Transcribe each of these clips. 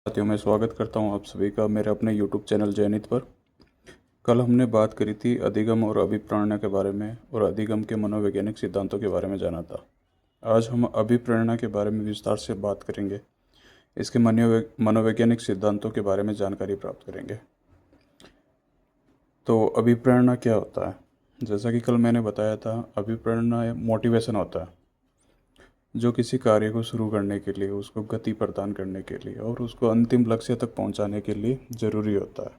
साथियों, मैं स्वागत करता हूं आप सभी का मेरे अपने YouTube चैनल जयनित पर। कल हमने बात करी थी अधिगम और अभिप्रेरणा के बारे में और अधिगम के मनोवैज्ञानिक सिद्धांतों के बारे में जाना था। आज हम अभिप्रेरणा के बारे में विस्तार से बात करेंगे। इसके मनोवैज्ञानिक सिद्धांतों के बारे में जानकारी प्राप्त करेंगे। तो अभिप्रेरणा क्या होता है? जैसा कि कल मैंने बताया था, अभिप्रेरणा मोटिवेशन होता है जो किसी कार्य को शुरू करने के लिए, उसको गति प्रदान करने के लिए और उसको अंतिम लक्ष्य तक पहुंचाने के लिए ज़रूरी होता है।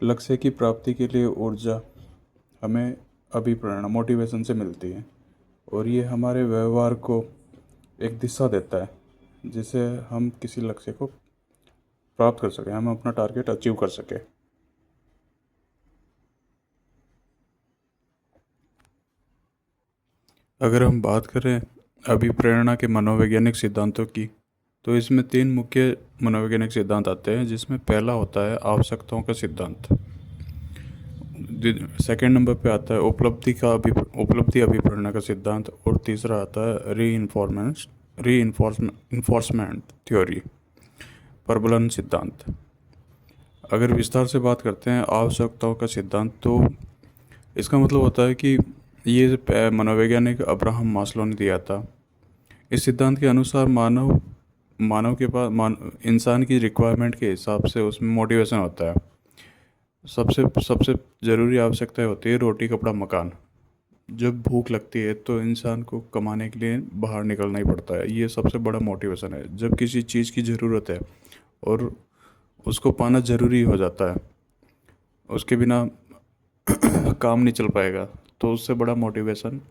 लक्ष्य की प्राप्ति के लिए ऊर्जा हमें अभिप्रेरणा मोटिवेशन से मिलती है और ये हमारे व्यवहार को एक दिशा देता है जिससे हम किसी लक्ष्य को प्राप्त कर सकें, हम अपना टारगेट अचीव कर सकें। अगर हम बात करें अभिप्रेरणा के मनोवैज्ञानिक सिद्धांतों की, तो इसमें 3 मुख्य मनोवैज्ञानिक सिद्धांत आते हैं, जिसमें पहला होता है आवश्यकताओं का सिद्धांत। सेकंड नंबर पे आता है उपलब्धि अभिप्रेरणा का सिद्धांत और तीसरा आता है री इन्फोर्समेंट थ्योरी, प्रबलन सिद्धांत। अगर विस्तार से बात करते हैं आवश्यकताओं का सिद्धांत, तो इसका मतलब होता है कि ये मनोवैज्ञानिक अब्राहम मास्लो ने दिया था। इस सिद्धांत के अनुसार मानव के पास इंसान की रिक्वायरमेंट के हिसाब से उसमें मोटिवेशन होता है। सबसे सबसे ज़रूरी आवश्यकता होती है रोटी कपड़ा मकान। जब भूख लगती है तो इंसान को कमाने के लिए बाहर निकलना ही पड़ता है, ये सबसे बड़ा मोटिवेशन है। जब किसी चीज़ की ज़रूरत है और उसको पाना ज़रूरी हो जाता है, उसके बिना काम नहीं चल पाएगा, तो उससे बड़ा मोटिवेशन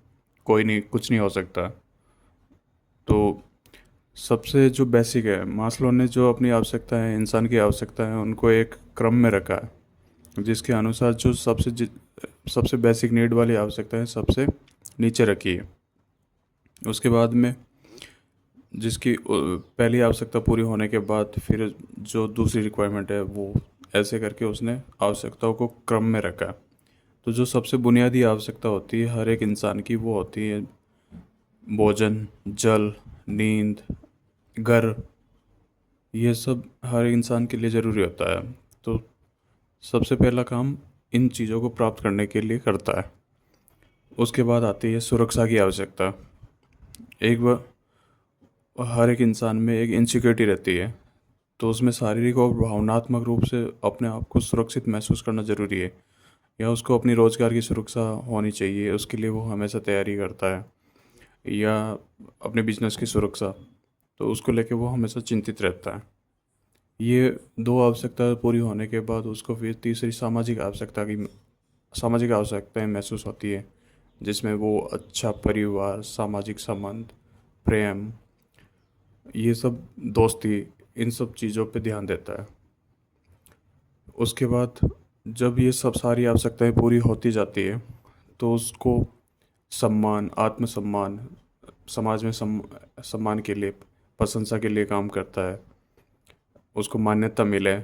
कोई नहीं, कुछ नहीं हो सकता। तो सबसे जो बेसिक है, मास्लो ने जो अपनी आवश्यकता है, इंसान की आवश्यकता है, उनको एक क्रम में रखा है जिसके अनुसार जो सबसे बेसिक नीड वाली आवश्यकता है सबसे नीचे रखी है। उसके बाद में जिसकी पहली आवश्यकता पूरी होने के बाद फिर जो दूसरी रिक्वायरमेंट है, वो ऐसे करके उसने आवश्यकताओं को क्रम में रखा। तो जो सबसे बुनियादी आवश्यकता होती है हर एक इंसान की, वो होती है भोजन, जल, नींद, घर। ये सब हर इंसान के लिए ज़रूरी होता है। तो सबसे पहला काम इन चीज़ों को प्राप्त करने के लिए करता है। उसके बाद आती है सुरक्षा की आवश्यकता। एक बार हर एक इंसान में एक इनसिक्योरिटी रहती है, तो उसमें शारीरिक और भावनात्मक रूप से अपने आप को सुरक्षित महसूस करना ज़रूरी है, या उसको अपनी रोज़गार की सुरक्षा होनी चाहिए, उसके लिए वो हमेशा तैयारी करता है, या अपने बिजनेस की सुरक्षा, तो उसको लेके वो हमेशा चिंतित रहता है। ये 2 आवश्यकता पूरी होने के बाद उसको फिर तीसरी सामाजिक आवश्यकताएं महसूस होती है, जिसमें वो अच्छा परिवार, सामाजिक संबंध, प्रेम, ये सब, दोस्ती, इन सब चीज़ों पे ध्यान देता है। उसके बाद जब ये सब सारी आवश्यकताएं पूरी होती जाती है, तो उसको सम्मान, आत्मसम्मान, समाज में सम्मान के लिए, प्रशंसा के लिए काम करता है, उसको मान्यता मिले,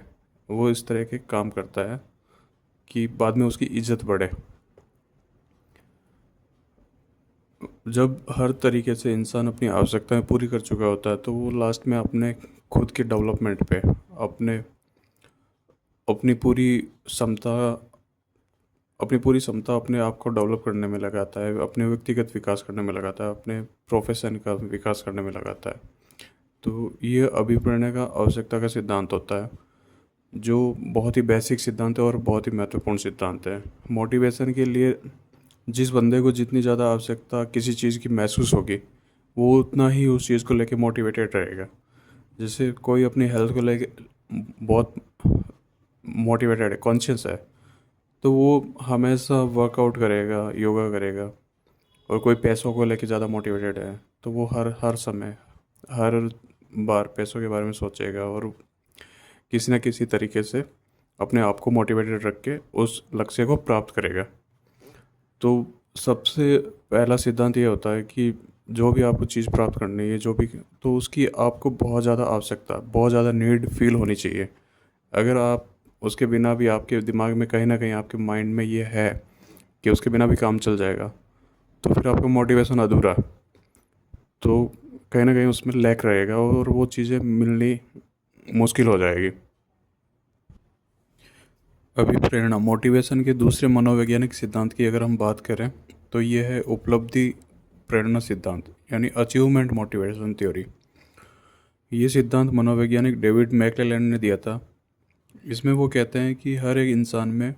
वो इस तरह के काम करता है कि बाद में उसकी इज्जत बढ़े। जब हर तरीके से इंसान अपनी आवश्यकताएं पूरी कर चुका होता है, तो वो लास्ट में अपने खुद के डेवलपमेंट पे अपने अपनी पूरी क्षमता अपने आप को डेवलप करने में लगाता है, अपने व्यक्तिगत विकास करने में लगाता है, अपने प्रोफेशन का विकास करने में लगाता है। तो ये अभिप्रेरणा का आवश्यकता का सिद्धांत होता है, जो बहुत ही बेसिक सिद्धांत है और बहुत ही महत्वपूर्ण सिद्धांत है। मोटिवेशन के लिए जिस बंदे को जितनी ज़्यादा आवश्यकता किसी चीज़ की महसूस होगी, वो उतना ही उस चीज़ को लेके मोटिवेटेड रहेगा। जैसे कोई अपनी हेल्थ को लेके बहुत मोटिवेटेड है, कॉन्शियस है, तो वो हमेशा वर्कआउट करेगा, योगा करेगा। और कोई पैसों को लेके ज़्यादा मोटिवेटेड है, तो वो हर समय, हर बार पैसों के बारे में सोचेगा और किसी न किसी तरीके से अपने आप को मोटिवेटेड रख के उस लक्ष्य को प्राप्त करेगा। तो सबसे पहला सिद्धांत ये होता है कि जो भी आपको चीज़ प्राप्त करनी है, जो भी, तो उसकी आपको बहुत ज़्यादा आवश्यकता, बहुत ज़्यादा नीड फील होनी चाहिए। अगर आप उसके बिना भी, आपके दिमाग में कहीं ना कहीं, आपके माइंड में ये है कि उसके बिना भी काम चल जाएगा, तो फिर आपका मोटिवेशन अधूरा, तो कहीं ना कहीं उसमें लैक रहेगा और वो चीज़ें मुश्किल हो जाएगी। अभिप्रेरणा मोटिवेशन के दूसरे मनोवैज्ञानिक सिद्धांत की अगर हम बात करें तो ये है उपलब्धि प्रेरणा सिद्धांत, यानी अचीवमेंट मोटिवेशन थ्योरी। ये सिद्धांत मनोवैज्ञानिक डेविड मैकलेलैंड ने दिया था। इसमें वो कहते हैं कि हर एक इंसान में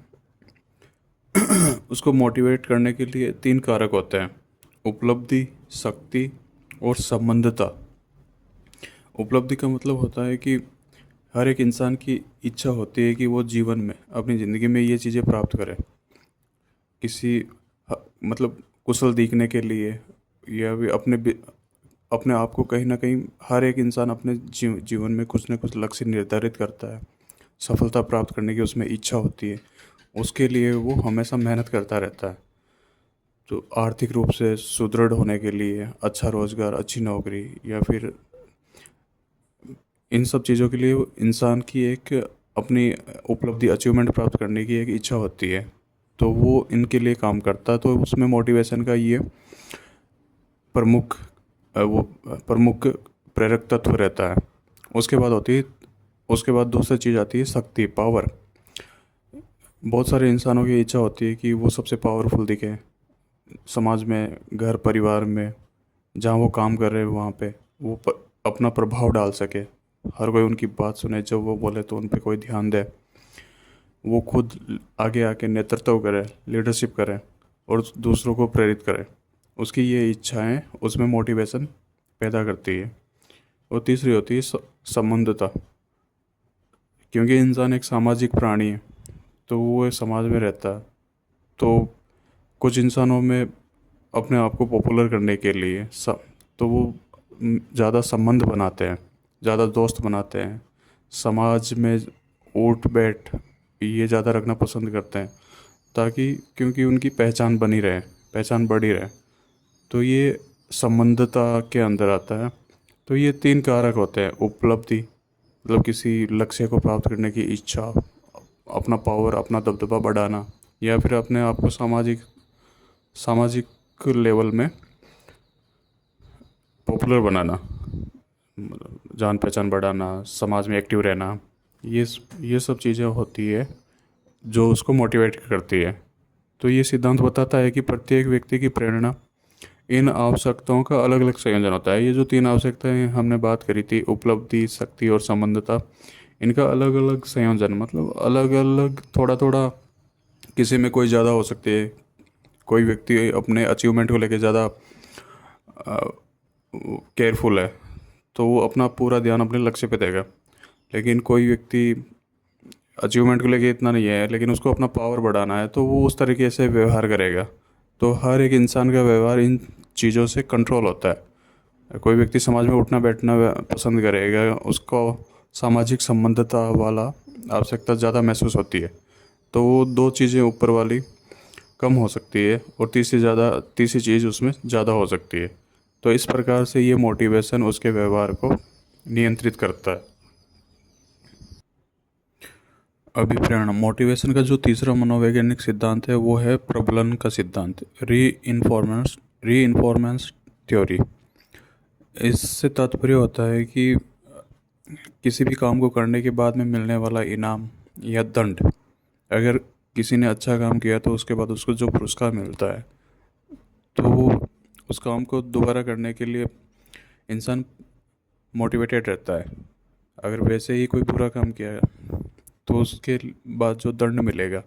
उसको मोटिवेट करने के लिए 3 कारक होते हैं: उपलब्धि, शक्ति और संबंधता। उपलब्धि का मतलब होता है कि हर एक इंसान की इच्छा होती है कि वो जीवन में, अपनी ज़िंदगी में ये चीज़ें प्राप्त करे। किसी मतलब कुशल दिखने के लिए, या भी अपने आप को कहीं ना कहीं हर एक इंसान अपने जीवन में कुछ न कुछ लक्ष्य निर्धारित करता है। सफलता प्राप्त करने की उसमें इच्छा होती है, उसके लिए वो हमेशा मेहनत करता रहता है। तो आर्थिक रूप से सुदृढ़ होने के लिए अच्छा रोज़गार, अच्छी नौकरी, या फिर इन सब चीज़ों के लिए इंसान की एक अपनी उपलब्धि, अचीवमेंट प्राप्त करने की एक इच्छा होती है, तो वो इनके लिए काम करता है। तो उसमें मोटिवेशन का ये प्रमुख वो प्रमुख प्रेरक तत्व रहता है। उसके बाद दूसरी चीज़ आती है शक्ति, पावर। बहुत सारे इंसानों की इच्छा होती है कि वो सबसे पावरफुल दिखे समाज में, घर परिवार में, जहाँ वो काम कर रहे हैं वहाँ पे वो अपना प्रभाव डाल सके, हर कोई उनकी बात सुने, जब वो बोले तो उन पे कोई ध्यान दे, वो खुद आगे आके नेतृत्व करे, लीडरशिप करे और दूसरों को प्रेरित करे। उसकी ये इच्छाएं उसमें मोटिवेशन पैदा करती है। और तीसरी होती है संबंधता, क्योंकि इंसान एक सामाजिक प्राणी है, तो वो समाज में रहता है। तो कुछ इंसानों में अपने आप को पॉपुलर करने के लिए तो वो ज़्यादा संबंध बनाते हैं, ज़्यादा दोस्त बनाते हैं, समाज में उठ बैठ ये ज़्यादा रखना पसंद करते हैं, ताकि क्योंकि उनकी पहचान बनी रहे, पहचान बढ़ी रहे। तो ये संबंधता के अंदर आता है। तो ये 3 कारक होते हैं: उपलब्धि मतलब किसी लक्ष्य को प्राप्त करने की इच्छा, अपना पावर, अपना दबदबा बढ़ाना, या फिर अपने आप को सामाजिक लेवल में पॉपुलर बनाना, जान पहचान बढ़ाना, समाज में एक्टिव रहना। ये सब चीज़ें होती है जो उसको मोटिवेट करती है। तो ये सिद्धांत बताता है कि प्रत्येक व्यक्ति की प्रेरणा इन आवश्यकताओं का अलग अलग संयोजन होता है। ये जो 3 आवश्यकताएं हमने बात करी थी, उपलब्धि, शक्ति और संबंधता, इनका अलग अलग संयोजन मतलब अलग अलग थोड़ा थोड़ा, किसी में कोई ज़्यादा हो सकती है। कोई व्यक्ति अपने अचीवमेंट को लेकर ज़्यादा केयरफुल है, तो वो अपना पूरा ध्यान अपने लक्ष्य पे देगा। लेकिन कोई व्यक्ति अचीवमेंट को लेके इतना नहीं है, लेकिन उसको अपना पावर बढ़ाना है, तो वो उस तरीके से व्यवहार करेगा। तो हर एक इंसान का व्यवहार इन चीज़ों से कंट्रोल होता है। कोई व्यक्ति समाज में उठना बैठना पसंद करेगा, उसको सामाजिक संबंधता वाला आवश्यकता ज़्यादा महसूस होती है, तो वो 2 चीज़ें ऊपर वाली कम हो सकती है और तीसरी चीज़ उसमें ज़्यादा हो सकती है। तो इस प्रकार से ये मोटिवेशन उसके व्यवहार को नियंत्रित करता है। अभिप्रेरणा मोटिवेशन का जो तीसरा मनोवैज्ञानिक सिद्धांत है वो है प्रबलन का सिद्धांत, री इन्फोर्मेंस थ्योरी। इससे तात्पर्य होता है कि किसी भी काम को करने के बाद में मिलने वाला इनाम या दंड, अगर किसी ने अच्छा काम किया तो उसके बाद उसको जो पुरस्कार मिलता है, तो वो उस काम को दोबारा करने के लिए इंसान मोटिवेटेड रहता है। अगर वैसे ही कोई बुरा काम किया तो उसके बाद जो दंड मिलेगा,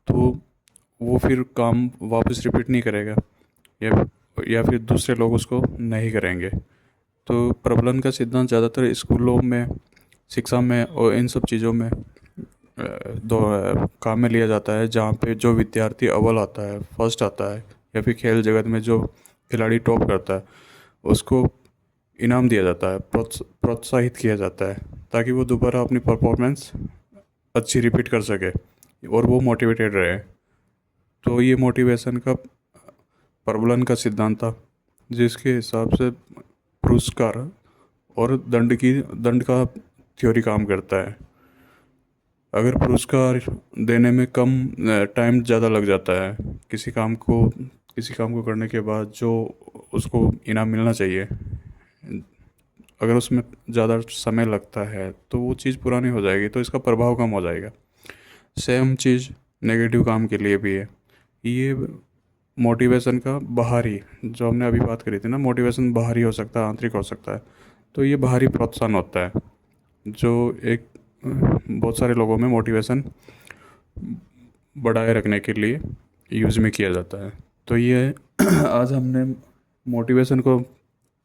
तो वो फिर काम वापस रिपीट नहीं करेगा, या फिर दूसरे लोग उसको नहीं करेंगे। तो प्रबलन का सिद्धांत ज़्यादातर स्कूलों में, शिक्षा में और इन सब चीज़ों में दो काम में लिया जाता है, जहाँ पे जो विद्यार्थी अव्वल आता है, फर्स्ट आता है, या फिर खेल जगत में जो खिलाड़ी टॉप करता है, उसको इनाम दिया जाता है, प्रोत्साहित किया जाता है, ताकि वो दोबारा अपनी परफॉर्मेंस अच्छी रिपीट कर सके और वो मोटिवेटेड रहे। तो ये मोटिवेशन का प्रबलन का सिद्धांत था, जिसके हिसाब से पुरस्कार और दंड का थ्योरी काम करता है। अगर पुरस्कार देने में कम टाइम ज़्यादा लग जाता है, किसी काम को करने के बाद जो उसको इनाम मिलना चाहिए, अगर उसमें ज़्यादा समय लगता है तो वो चीज़ पुरानी हो जाएगी, तो इसका प्रभाव कम हो जाएगा। सेम चीज़ नेगेटिव काम के लिए भी है। ये मोटिवेशन का बाहरी, जो हमने अभी बात करी थी ना, मोटिवेशन बाहरी हो सकता है, आंतरिक हो सकता है। तो ये बाहरी प्रोत्साहन होता है जो एक बहुत सारे लोगों में मोटिवेशन बढ़ाए रखने के लिए यूज़ में किया जाता है। तो ये आज हमने मोटिवेशन को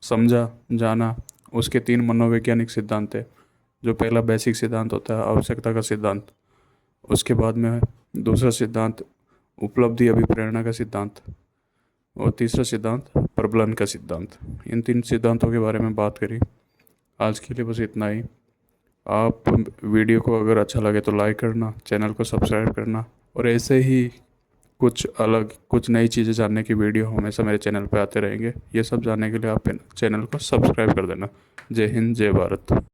समझा, जाना। उसके 3 मनोवैज्ञानिक सिद्धांत है। जो पहला बेसिक सिद्धांत होता है आवश्यकता का सिद्धांत, उसके बाद में दूसरा सिद्धांत उपलब्धि अभिप्रेरणा का सिद्धांत, और तीसरा सिद्धांत प्रबलन का सिद्धांत। इन 3 सिद्धांतों के बारे में बात करी। आज के लिए बस इतना ही। आप वीडियो को अगर अच्छा लगे तो लाइक करना, चैनल को सब्सक्राइब करना, और ऐसे ही कुछ अलग, कुछ नई चीज़ें जानने की वीडियो हमेशा मेरे चैनल पे आते रहेंगे। ये सब जानने के लिए आप चैनल को सब्सक्राइब कर देना। जय हिंद, जय भारत।